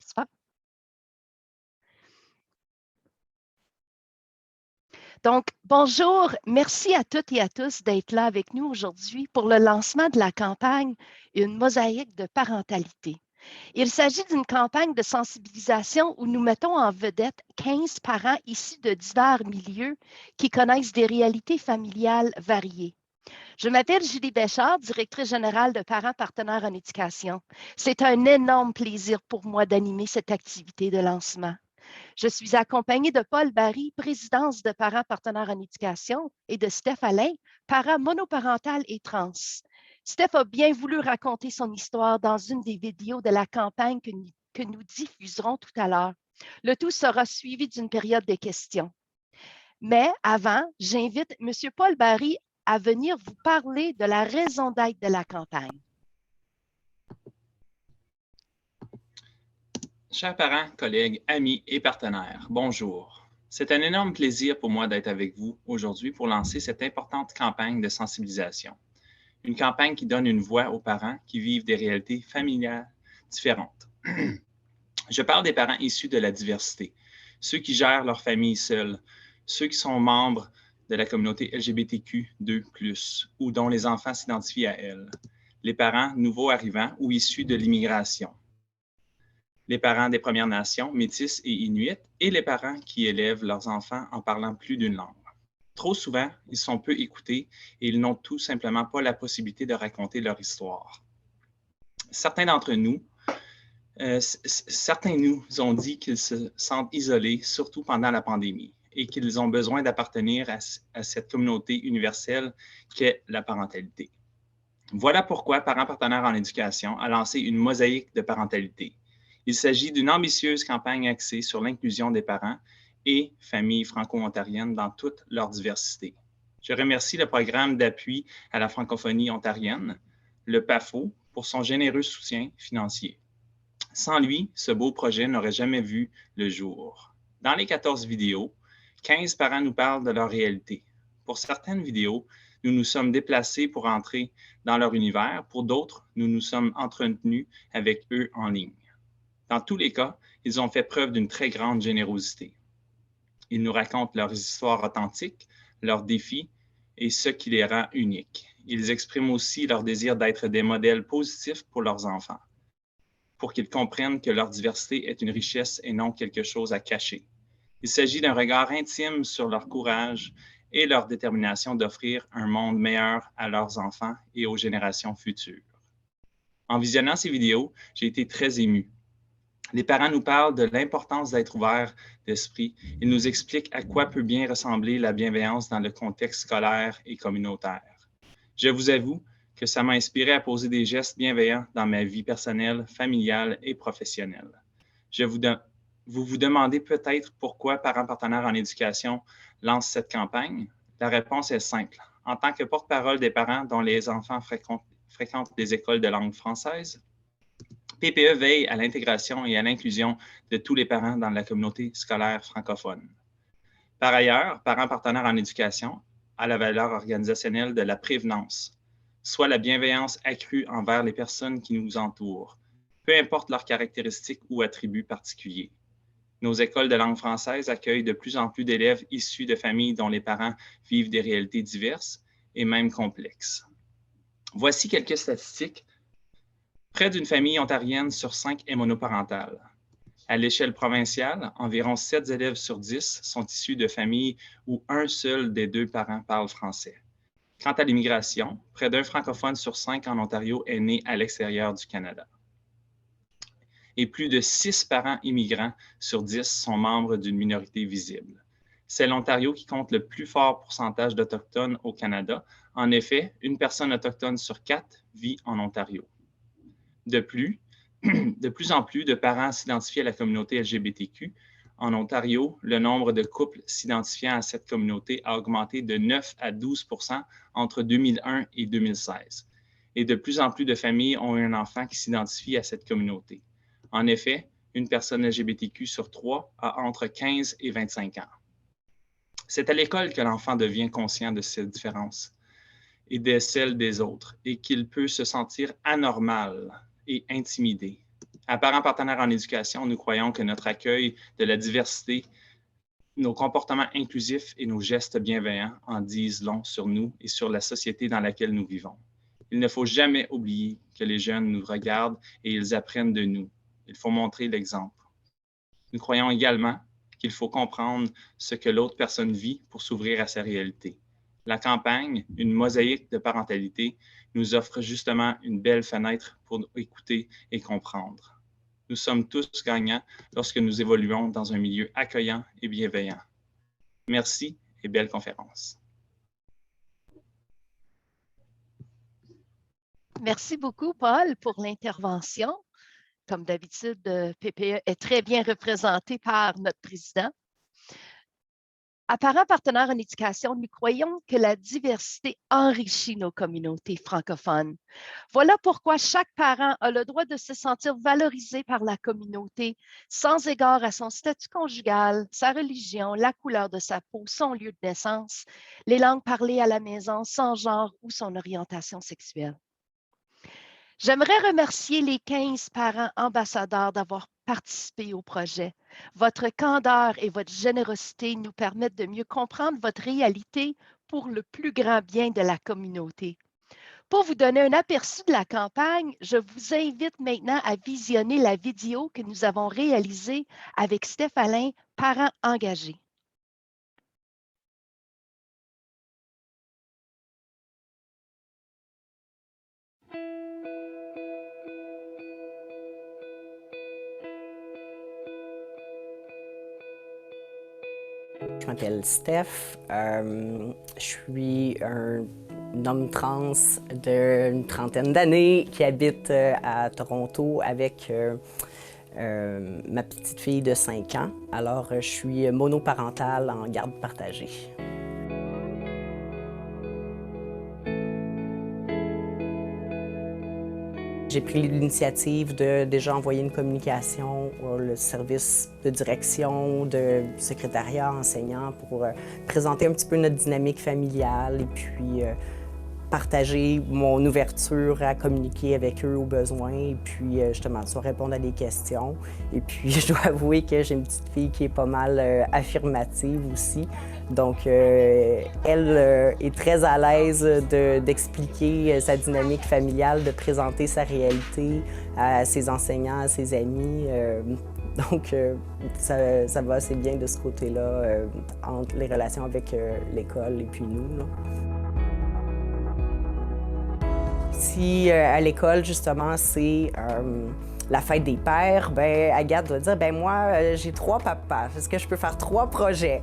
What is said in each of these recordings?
Super. Donc, bonjour, merci à toutes et à tous d'être là avec nous aujourd'hui pour le lancement de la campagne Une mosaïque de parentalité. Il s'agit d'une campagne de sensibilisation où nous mettons en vedette 15 parents issus de divers milieux qui connaissent des réalités familiales variées. Je m'appelle Julie Béchard, directrice générale de Parents partenaires en éducation. C'est un énorme plaisir pour moi d'animer cette activité de lancement. Je suis accompagnée de Paul Barry, présidence de Parents partenaires en éducation, et de Steph Alain, parent monoparental et trans. Steph a bien voulu raconter son histoire dans une des vidéos de la campagne que nous diffuserons tout à l'heure. Le tout sera suivi d'une période de questions. Mais avant, j'invite M. Paul Barry à venir vous parler de la raison d'être de la campagne. Chers parents, collègues, amis et partenaires, bonjour. C'est un énorme plaisir pour moi d'être avec vous aujourd'hui pour lancer cette importante campagne de sensibilisation. Une campagne qui donne une voix aux parents qui vivent des réalités familiales différentes. Je parle des parents issus de la diversité, ceux qui gèrent leur famille seuls, ceux qui sont membres de la communauté LGBTQ2+, ou dont les enfants s'identifient à elles, les parents nouveaux arrivants ou issus de l'immigration, les parents des Premières Nations, Métis et Inuits, et les parents qui élèvent leurs enfants en parlant plus d'une langue. Trop souvent, ils sont peu écoutés et ils n'ont tout simplement pas la possibilité de raconter leur histoire. Certains nous ont dit qu'ils se sentent isolés, surtout pendant la pandémie, et qu'ils ont besoin d'appartenir à cette communauté universelle qu'est la parentalité. Voilà pourquoi Parents partenaires en éducation a lancé une mosaïque de parentalité. Il s'agit d'une ambitieuse campagne axée sur l'inclusion des parents et familles franco-ontariennes dans toute leur diversité. Je remercie le programme d'appui à la francophonie ontarienne, le PAFO, pour son généreux soutien financier. Sans lui, ce beau projet n'aurait jamais vu le jour. Dans les 14 vidéos, 15 parents nous parlent de leur réalité. Pour certaines vidéos, nous nous sommes déplacés pour entrer dans leur univers. Pour d'autres, nous nous sommes entretenus avec eux en ligne. Dans tous les cas, ils ont fait preuve d'une très grande générosité. Ils nous racontent leurs histoires authentiques, leurs défis et ce qui les rend uniques. Ils expriment aussi leur désir d'être des modèles positifs pour leurs enfants, pour qu'ils comprennent que leur diversité est une richesse et non quelque chose à cacher. Il s'agit d'un regard intime sur leur courage et leur détermination d'offrir un monde meilleur à leurs enfants et aux générations futures. En visionnant ces vidéos, j'ai été très ému. Les parents nous parlent de l'importance d'être ouverts d'esprit. Ils nous expliquent à quoi peut bien ressembler la bienveillance dans le contexte scolaire et communautaire. Je vous avoue que ça m'a inspiré à poser des gestes bienveillants dans ma vie personnelle, familiale et professionnelle. Vous vous demandez peut-être pourquoi Parents partenaires en éducation lance cette campagne? La réponse est simple. En tant que porte-parole des parents dont les enfants fréquentent des écoles de langue française, PPE veille à l'intégration et à l'inclusion de tous les parents dans la communauté scolaire francophone. Par ailleurs, Parents partenaires en éducation a la valeur organisationnelle de la prévenance, soit la bienveillance accrue envers les personnes qui nous entourent, peu importe leurs caractéristiques ou attributs particuliers. Nos écoles de langue française accueillent de plus en plus d'élèves issus de familles dont les parents vivent des réalités diverses et même complexes. Voici quelques statistiques. Près d'une famille ontarienne sur 5 est monoparentale. À l'échelle provinciale, environ 7 élèves sur 10 sont issus de familles où un seul des 2 parents parle français. Quant à l'immigration, près d'un francophone sur 5 en Ontario est né à l'extérieur du Canada. Et plus de 6 parents immigrants sur 10 sont membres d'une minorité visible. C'est l'Ontario qui compte le plus fort pourcentage d'Autochtones au Canada. En effet, une personne autochtone sur 4 vit en Ontario. De plus en plus de parents s'identifient à la communauté LGBTQ. En Ontario, le nombre de couples s'identifiant à cette communauté a augmenté de 9 à 12 % entre 2001 et 2016. Et de plus en plus de familles ont un enfant qui s'identifie à cette communauté. En effet, une personne LGBTQ sur 3 a entre 15 et 25 ans. C'est à l'école que l'enfant devient conscient de ces différences et de celles des autres, et qu'il peut se sentir anormal et intimidé. À Parents Partenaires en éducation, nous croyons que notre accueil de la diversité, nos comportements inclusifs et nos gestes bienveillants en disent long sur nous et sur la société dans laquelle nous vivons. Il ne faut jamais oublier que les jeunes nous regardent et ils apprennent de nous. Il faut montrer l'exemple. Nous croyons également qu'il faut comprendre ce que l'autre personne vit pour s'ouvrir à sa réalité. La campagne, une mosaïque de parentalité, nous offre justement une belle fenêtre pour écouter et comprendre. Nous sommes tous gagnants lorsque nous évoluons dans un milieu accueillant et bienveillant. Merci et belle conférence. Merci beaucoup, Paul, pour l'intervention. Comme d'habitude, PPE est très bien représenté par notre président. À Parents Partenaires en éducation, nous croyons que la diversité enrichit nos communautés francophones. Voilà pourquoi chaque parent a le droit de se sentir valorisé par la communauté, sans égard à son statut conjugal, sa religion, la couleur de sa peau, son lieu de naissance, les langues parlées à la maison, son genre ou son orientation sexuelle. J'aimerais remercier les 15 parents ambassadeurs d'avoir participé au projet. Votre candeur et votre générosité nous permettent de mieux comprendre votre réalité pour le plus grand bien de la communauté. Pour vous donner un aperçu de la campagne, je vous invite maintenant à visionner la vidéo que nous avons réalisée avec Steph Alain, parent engagé. Je m'appelle Steph, je suis un homme trans d'une trentaine d'années qui habite à Toronto avec ma petite fille de 5 ans. Alors, je suis monoparentale en garde partagée. J'ai pris l'initiative de déjà envoyer une communication au service de direction, de secrétariat enseignant pour présenter un petit peu notre dynamique familiale et puis partager mon ouverture à communiquer avec eux aux besoins et puis justement soit répondre à des questions. Et puis je dois avouer que j'ai une petite fille qui est pas mal affirmative aussi. Donc elle est très à l'aise d'expliquer sa dynamique familiale, de présenter sa réalité à ses enseignants, à ses amis. Donc ça va assez bien de ce côté-là entre les relations avec l'école et puis nous, là. Si à l'école, justement, c'est la fête des pères, ben Agathe doit dire, ben moi, j'ai 3 papas. Est-ce que je peux faire 3 projets?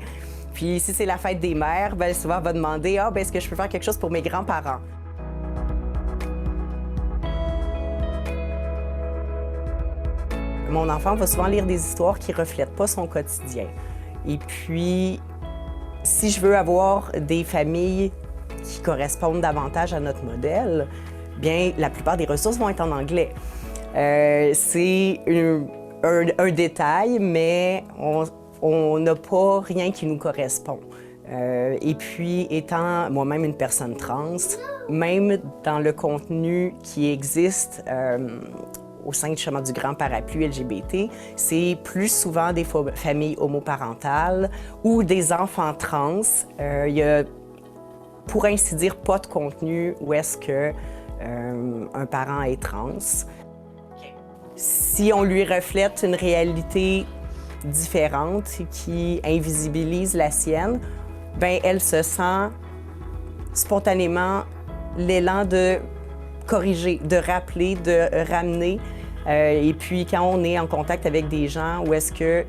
Puis si c'est la fête des mères, ben souvent, elle va demander, ah, ben est-ce que je peux faire quelque chose pour mes grands-parents? Mon enfant va souvent lire des histoires qui ne reflètent pas son quotidien. Et puis, si je veux avoir des familles qui correspondent davantage à notre modèle, bien, la plupart des ressources vont être en anglais. C'est un détail, mais on n'a pas rien qui nous correspond. Et puis, étant moi-même une personne trans, même dans le contenu qui existe au sein justement du grand parapluie LGBT, c'est plus souvent des familles homoparentales ou des enfants trans. Il y a, pour ainsi dire, pas de contenu où est-ce que un parent est trans. Si on lui reflète une réalité différente qui invisibilise la sienne, ben elle se sent spontanément l'élan de corriger, de rappeler, de ramener. Et puis quand on est en contact avec des gens où est-ce que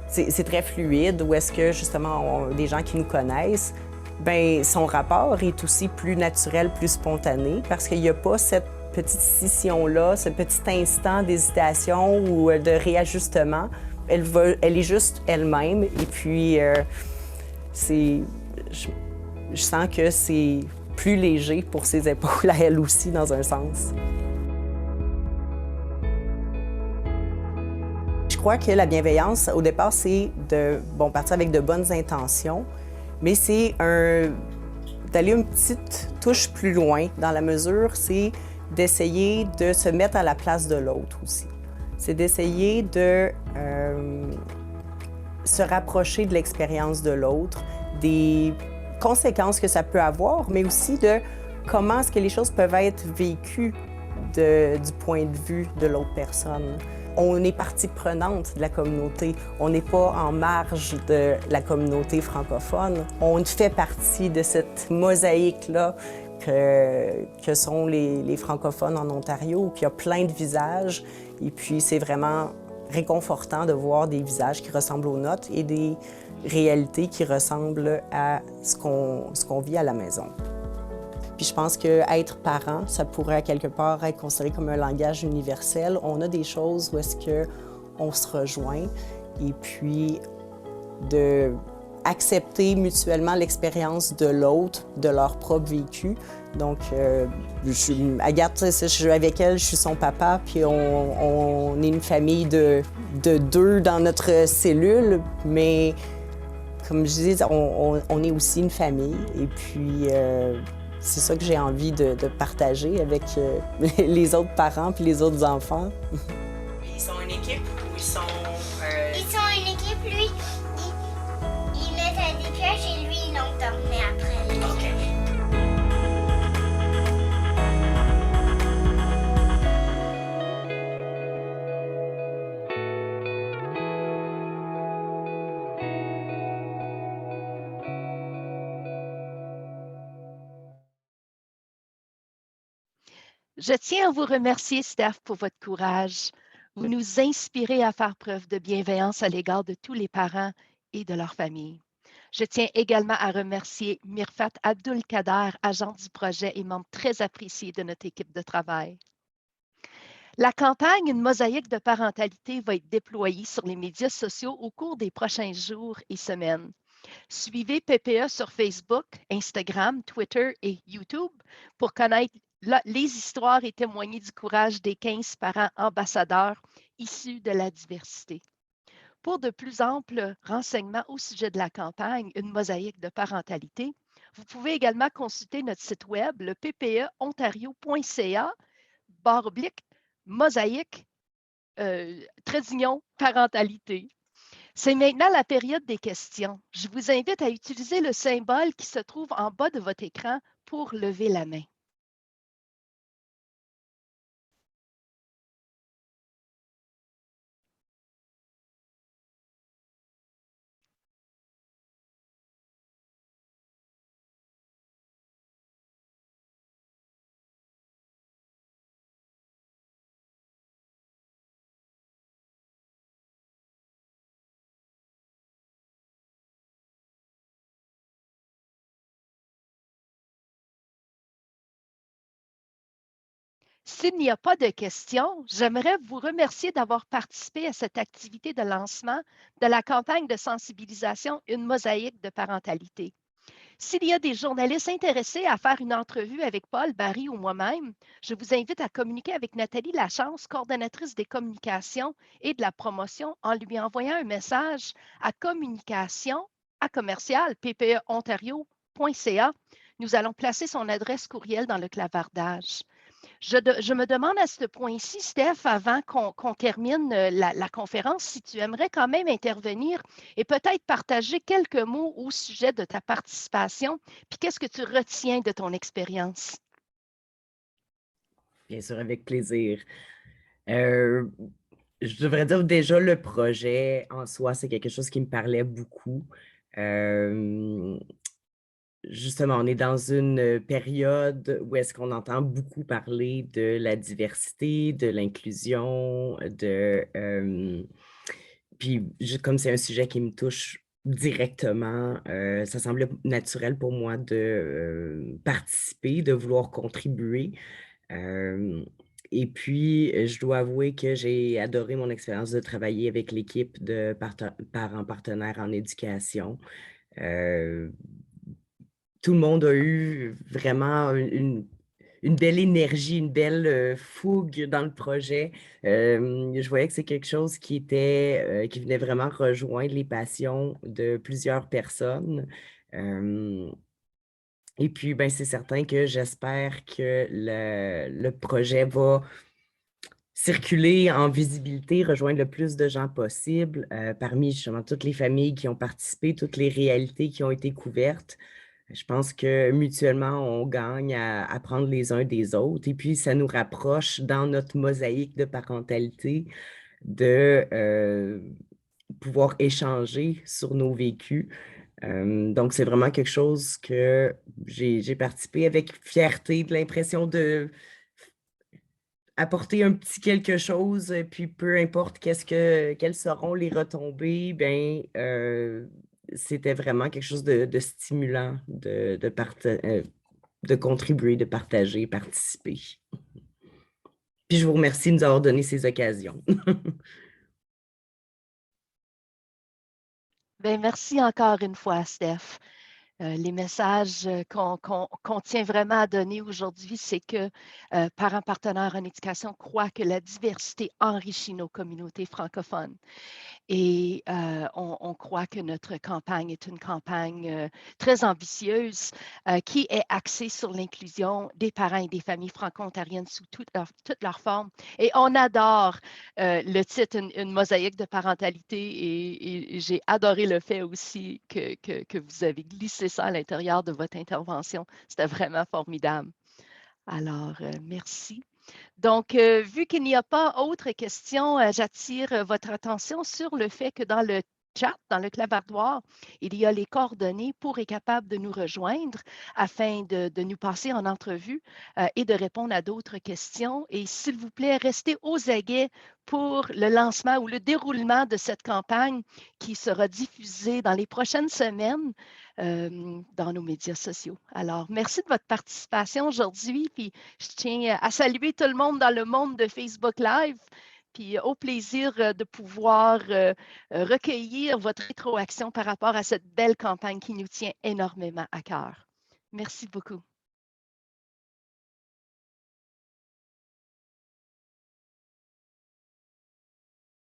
c'est très fluide, où est-ce que justement des gens qui nous connaissent, ben son rapport est aussi plus naturel, plus spontané, parce qu'il n'y a pas cette petite scission-là, ce petit instant d'hésitation ou de réajustement. Elle est juste elle-même, et puis je sens que c'est plus léger pour ses épaules à elle aussi, dans un sens. Je crois que la bienveillance, au départ, c'est de partir avec de bonnes intentions, mais c'est d'aller une petite touche plus loin, dans la mesure, c'est d'essayer de se mettre à la place de l'autre aussi. C'est d'essayer de se rapprocher de l'expérience de l'autre, des conséquences que ça peut avoir, mais aussi de comment est-ce que les choses peuvent être vécues du point de vue de l'autre personne. On est partie prenante de la communauté. On n'est pas en marge de la communauté francophone. On fait partie de cette mosaïque-là que sont les francophones en Ontario, qui a plein de visages. Et puis, c'est vraiment réconfortant de voir des visages qui ressemblent aux nôtres et des réalités qui ressemblent à ce qu'on vit à la maison. Puis je pense qu'être parent, ça pourrait à quelque part être considéré comme un langage universel. On a des choses où est-ce qu'on se rejoint et puis d'accepter mutuellement l'expérience de l'autre, de leur propre vécu. Donc, Agathe, je suis avec elle, je suis son papa, puis on est une famille de deux dans notre cellule, mais comme je dis, on est aussi une famille. Et puis, c'est ça que j'ai envie de partager avec les autres parents puis les autres enfants. Ils sont une équipe ou ils sont... Ils sont une équipe, lui, il mettait des pièges et lui, il endormait après. OK. Je tiens à vous remercier, Steph, pour votre courage. Vous nous inspirez à faire preuve de bienveillance à l'égard de tous les parents et de leurs familles. Je tiens également à remercier Mirfat Abdul-Kader, agent du projet et membre très apprécié de notre équipe de travail. La campagne Une mosaïque de parentalité va être déployée sur les médias sociaux au cours des prochains jours et semaines. Suivez PPE sur Facebook, Instagram, Twitter et YouTube pour connaître les histoires et témoigner du courage des 15 parents ambassadeurs issus de la diversité. Pour de plus amples renseignements au sujet de la campagne Une mosaïque de parentalité, vous pouvez également consulter notre site web, le ppeontario.ca/mosaïque parentalité. C'est maintenant la période des questions. Je vous invite à utiliser le symbole qui se trouve en bas de votre écran pour lever la main. S'il n'y a pas de questions, j'aimerais vous remercier d'avoir participé à cette activité de lancement de la campagne de sensibilisation Une mosaïque de parentalité. S'il y a des journalistes intéressés à faire une entrevue avec Paul, Barry ou moi-même, je vous invite à communiquer avec Nathalie Lachance, coordonnatrice des communications et de la promotion, en lui envoyant un message à communication@ppeontario.ca. Nous allons placer son adresse courriel dans le clavardage. Je me demande à ce point-ci, Steph, avant qu'on termine la conférence, si tu aimerais quand même intervenir et peut-être partager quelques mots au sujet de ta participation, puis qu'est-ce que tu retiens de ton expérience? Bien sûr, avec plaisir. Je devrais dire déjà le projet en soi, c'est quelque chose qui me parlait beaucoup. Justement, on est dans une période où est-ce qu'on entend beaucoup parler de la diversité, de l'inclusion, puis comme c'est un sujet qui me touche directement, ça semblait naturel pour moi de participer, de vouloir contribuer. Et puis, je dois avouer que j'ai adoré mon expérience de travailler avec l'équipe de parents partenaires en éducation. Tout le monde a eu vraiment une belle énergie, une belle fougue dans le projet. Je voyais que c'est quelque chose qui venait vraiment rejoindre les passions de plusieurs personnes. Et puis, ben, c'est certain que j'espère que le projet va circuler en visibilité, rejoindre le plus de gens possible parmi justement toutes les familles qui ont participé, toutes les réalités qui ont été couvertes. Je pense que mutuellement, on gagne à apprendre les uns des autres et puis ça nous rapproche dans notre mosaïque de parentalité de pouvoir échanger sur nos vécus. Donc, c'est vraiment quelque chose que j'ai participé avec fierté, de l'impression de apporter un petit quelque chose, puis peu importe quelles seront les retombées, ben, c'était vraiment quelque chose de stimulant de contribuer, de partager, participer. Puis je vous remercie de nous avoir donné ces occasions. Bien, merci encore une fois, Steph. Les messages qu'on tient vraiment à donner aujourd'hui, c'est que Parents partenaires en éducation croient que la diversité enrichit nos communautés francophones. Et on croit que notre campagne est une campagne très ambitieuse qui est axée sur l'inclusion des parents et des familles franco-ontariennes sous toutes leurs formes. Et on adore le titre, une mosaïque de parentalité. Et j'ai adoré le fait aussi que vous avez glissé ça à l'intérieur de votre intervention. C'était vraiment formidable. Alors, merci. Donc, vu qu'il n'y a pas autre question, j'attire votre attention sur le fait que dans le chat, dans le clavardoir, il y a les coordonnées pour être capable de nous rejoindre afin de nous passer en entrevue et de répondre à d'autres questions. Et s'il vous plaît, restez aux aguets pour le lancement ou le déroulement de cette campagne qui sera diffusée dans les prochaines semaines dans nos médias sociaux. Alors, merci de votre participation aujourd'hui. Puis, je tiens à saluer tout le monde dans le monde de Facebook Live. Puis au plaisir de pouvoir recueillir votre rétroaction par rapport à cette belle campagne qui nous tient énormément à cœur. Merci beaucoup.